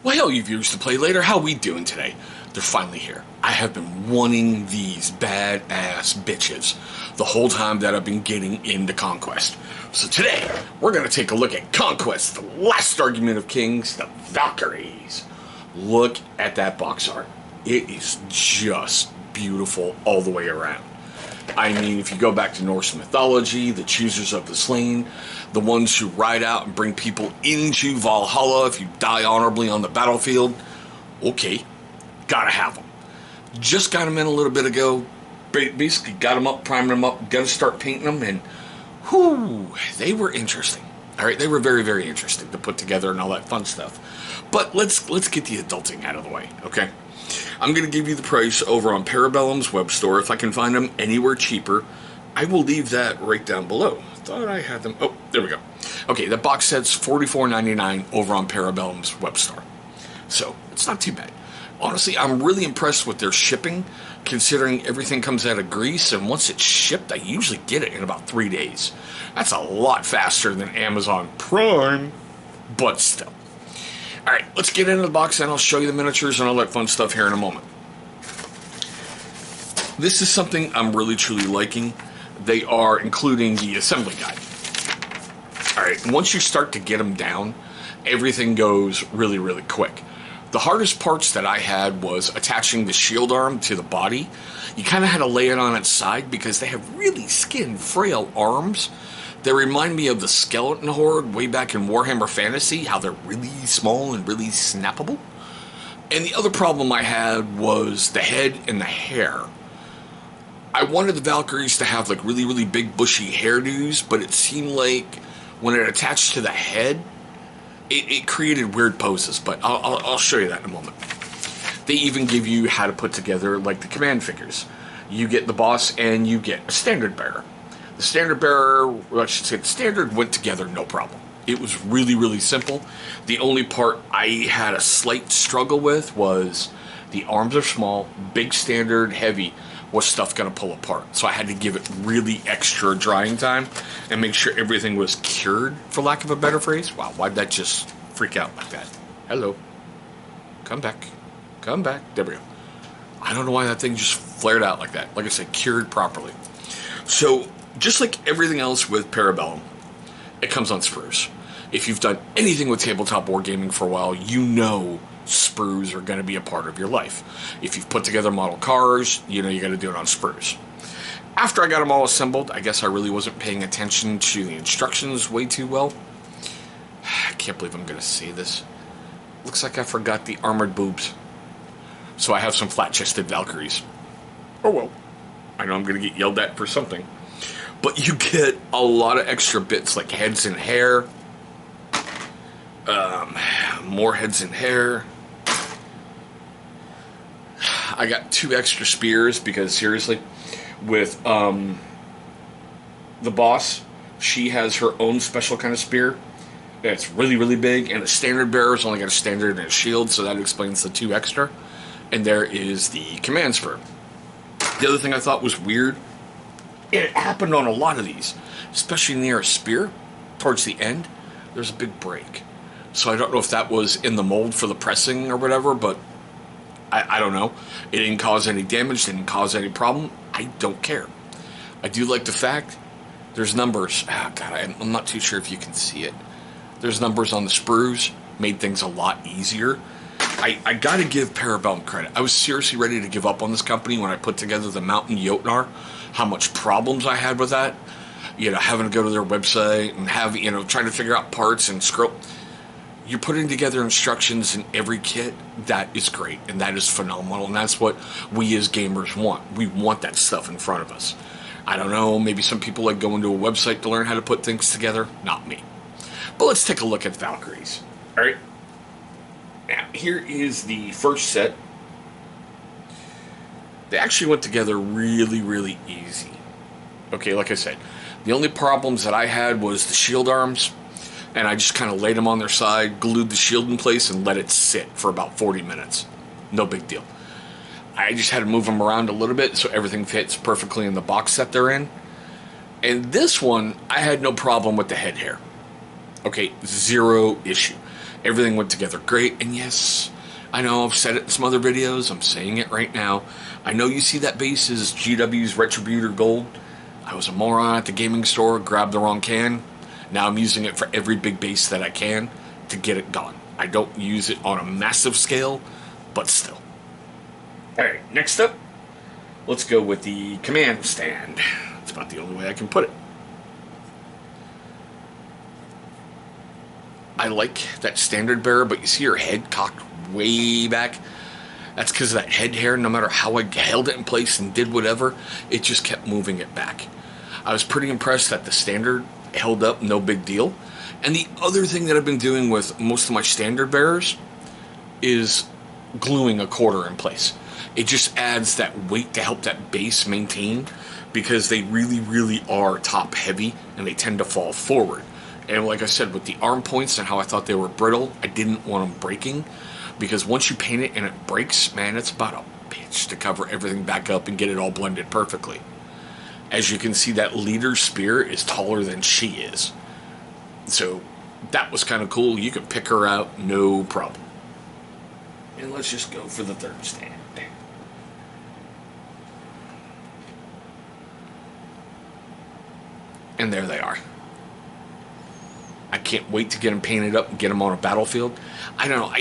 Well, hell, you viewers to play later, how we doing today? They're finally here. I have been wanting these badass bitches the whole time that I've been getting into Conquest. So today, we're going to take a look at Conquest, the last argument of kings, the Valkyries. Look at that box art. It is just beautiful all the way around. I mean, if you go back to Norse mythology, the choosers of the slain, the ones who ride out and bring people into Valhalla if you die honorably on the battlefield, okay, gotta have them. Just got them in a little bit ago, basically got them up, primed them up, gotta start painting them, and whew, they were interesting. All right, they were very, very interesting to put together and all that fun stuff. But let's get the adulting out of the way, okay? I'm going to give you the price over on Parabellum's web store. If I can find them anywhere cheaper, I will leave that right down below. Thought I had them. Oh, there we go. Okay, the box set's $44.99 over on Parabellum's web store. So, it's not too bad. Honestly, I'm really impressed with their shipping, considering everything comes out of Greece, and once it's shipped, I usually get it in about 3 days. That's a lot faster than Amazon Prime, but still. Alright, let's get into the box and I'll show you the miniatures and all that fun stuff here in a moment. This is something I'm really truly liking. They are including the assembly guide. Alright, once you start to get them down, everything goes really, really quick. The hardest parts that I had was attaching the shield arm to the body. You kind of had to lay it on its side because they have really skin, frail arms. They remind me of the skeleton horde way back in Warhammer Fantasy, how they're really small and really snappable. And the other problem I had was the head and the hair. I wanted the Valkyries to have like really, really big bushy hairdos, but it seemed like when it attached to the head, it created weird poses, but I'll show you that in a moment. They even give you how to put together like the command figures. You get the boss and you get a standard bearer. The standard bearer, well, I should say the standard went together no problem. It was really, really simple. The only part I had a slight struggle with was the arms are small, big standard, heavy. Was stuff going to pull apart? So I had to give it really extra drying time and make sure everything was cured, for lack of a better phrase. Wow, why'd that just freak out like that? Hello. Come back. Come back. There we go. I don't know why that thing just flared out like that. Like I said, cured properly. So, just like everything else with Parabellum, it comes on sprues. If you've done anything with tabletop wargaming for a while, you know sprues are going to be a part of your life. If you've put together model cars, you know you got to do it on sprues. After I got them all assembled, I guess I really wasn't paying attention to the instructions way too well. I can't believe I'm going to say this. Looks like I forgot the armored boobs. So I have some flat-chested Valkyries. Oh well. I know I'm going to get yelled at for something. But you get a lot of extra bits like heads and hair. More heads and hair. I got 2 extra spears because seriously, with the boss, she has her own special kind of spear. It's really, really big, and the standard bearer's only got a standard and a shield, so that explains the 2 extra. And there is the command spear. The other thing I thought was weird, it happened on a lot of these, especially near a spear, towards the end, there's a big break. So I don't know if that was in the mold for the pressing or whatever, but I don't know. It didn't cause any damage, didn't cause any problem. I don't care. I do like the fact there's numbers. Oh, God, I'm not too sure if you can see it. There's numbers on the sprues, made things a lot easier. I got to give Parabellum credit. I was seriously ready to give up on this company when I put together the Mountain Jotnar. How much problems I had with that. You know, having to go to their website and have, you know, trying to figure out parts and scroll. You're putting together instructions in every kit. That is great, and that is phenomenal, and that's what we as gamers want. We want that stuff in front of us. I don't know, maybe some people like going to a website to learn how to put things together. Not me. But let's take a look at the Valkyries. Alright? Now, here is the first set. They actually went together really, really easy. Okay, like I said, the only problems that I had was the shield arms, and I just kind of laid them on their side, glued the shield in place, and let it sit for about 40 minutes. No big deal. I just had to move them around a little bit so everything fits perfectly in the box set they're in. And this one, I had no problem with the head hair. Okay, zero issue. Everything went together great, and yes, I know I've said it in some other videos, I'm saying it right now. I know you see that base is GW's Retributor Gold. I was a moron at the gaming store, grabbed the wrong can. Now I'm using it for every big base that I can to get it done. I don't use it on a massive scale, but still. Alright, next up, let's go with the command stand. That's about the only way I can put it. I like that standard bearer, but you see her head cocked way back. That's because of that head hair. No matter how I held it in place and did whatever, it just kept moving it back. I was pretty impressed that the standard held up, no big deal. And the other thing that I've been doing with most of my standard bearers is gluing a quarter in place. It just adds that weight to help that base maintain, because they really, really are top heavy and they tend to fall forward. And like I said, with the arm points and how I thought they were brittle, I didn't want them breaking, because once you paint it and it breaks, man, it's about a bitch to cover everything back up and get it all blended perfectly. As you can see, that leader spear is taller than she is. So that was kind of cool. You can pick her out, no problem. And let's just go for the third stand. And there they are. I can't wait to get them painted up and get them on a battlefield. I don't know.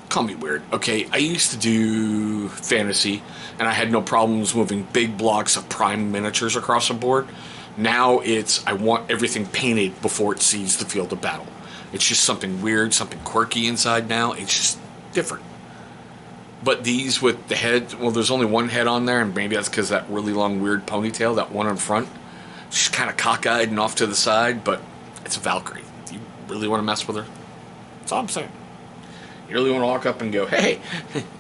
Call me weird. Okay, I used to do fantasy, and I had no problems moving big blocks of prime miniatures across the board. Now it's, I want everything painted before it sees the field of battle. It's just something weird, something quirky inside now. It's just different. But these with the head, well, there's only one head on there, and maybe that's because that really long, weird ponytail, that one in front. She's kind of cockeyed and off to the side, but it's a Valkyrie. Do you really want to mess with her? That's all I'm saying. You really want to walk up and go, hey,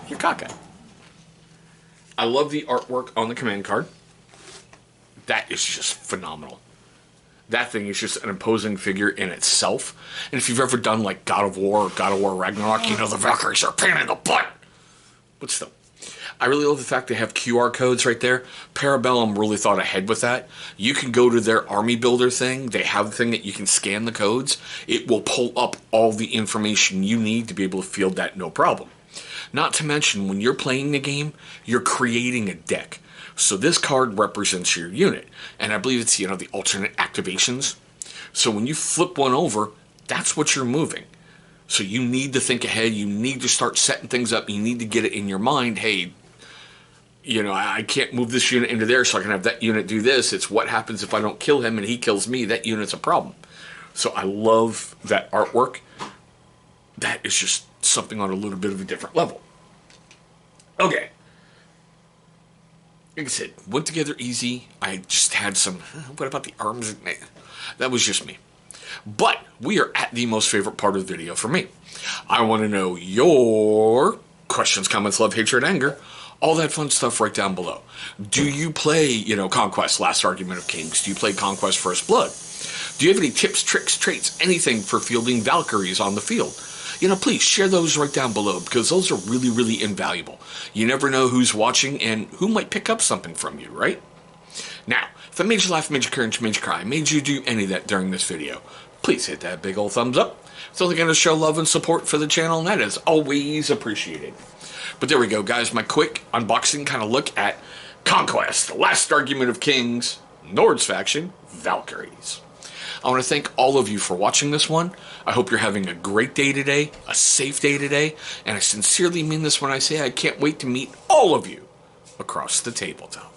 you're cockeyed. I love the artwork on the command card. That is just phenomenal. That thing is just an imposing figure in itself. And if you've ever done like God of War or God of War Ragnarok, you know the Valkyries are a pain in the butt. But still. I really love the fact they have QR codes right there. Parabellum really thought ahead with that. You can go to their army builder thing. They have a thing that you can scan the codes. It will pull up all the information you need to be able to field that no problem. Not to mention, when you're playing the game, you're creating a deck. So this card represents your unit. And I believe it's, the alternate activations. So when you flip one over, that's what you're moving. So you need to think ahead. You need to start setting things up. You need to get it in your mind. Hey, I can't move this unit into there so I can have that unit do this. It's what happens if I don't kill him and he kills me. That unit's a problem. So I love that artwork. That is just something on a little bit of a different level. Okay. Like I said, went together easy. I just had some, what about the arms? That was just me. But we are at the most favorite part of the video for me. I want to know your questions, comments, love, hatred, anger, all that fun stuff right down below. Do you play, Conquest, Last Argument of Kings? Do you play Conquest First Blood? Do you have any tips, tricks, traits, anything for fielding Valkyries on the field? Please share those right down below, because those are really, really invaluable. You never know who's watching and who might pick up something from you, right? Now, if I made you laugh, made you cringe, made you cry, made you do any of that during this video, please hit that big old thumbs up. It's only going to show love and support for the channel, and that is always appreciated. But there we go, guys. My quick unboxing kind of look at Conquest, the Last Argument of Kings, Nords faction, Valkyries. I want to thank all of you for watching this one. I hope you're having a great day today, a safe day today, and I sincerely mean this when I say I can't wait to meet all of you across the tabletop.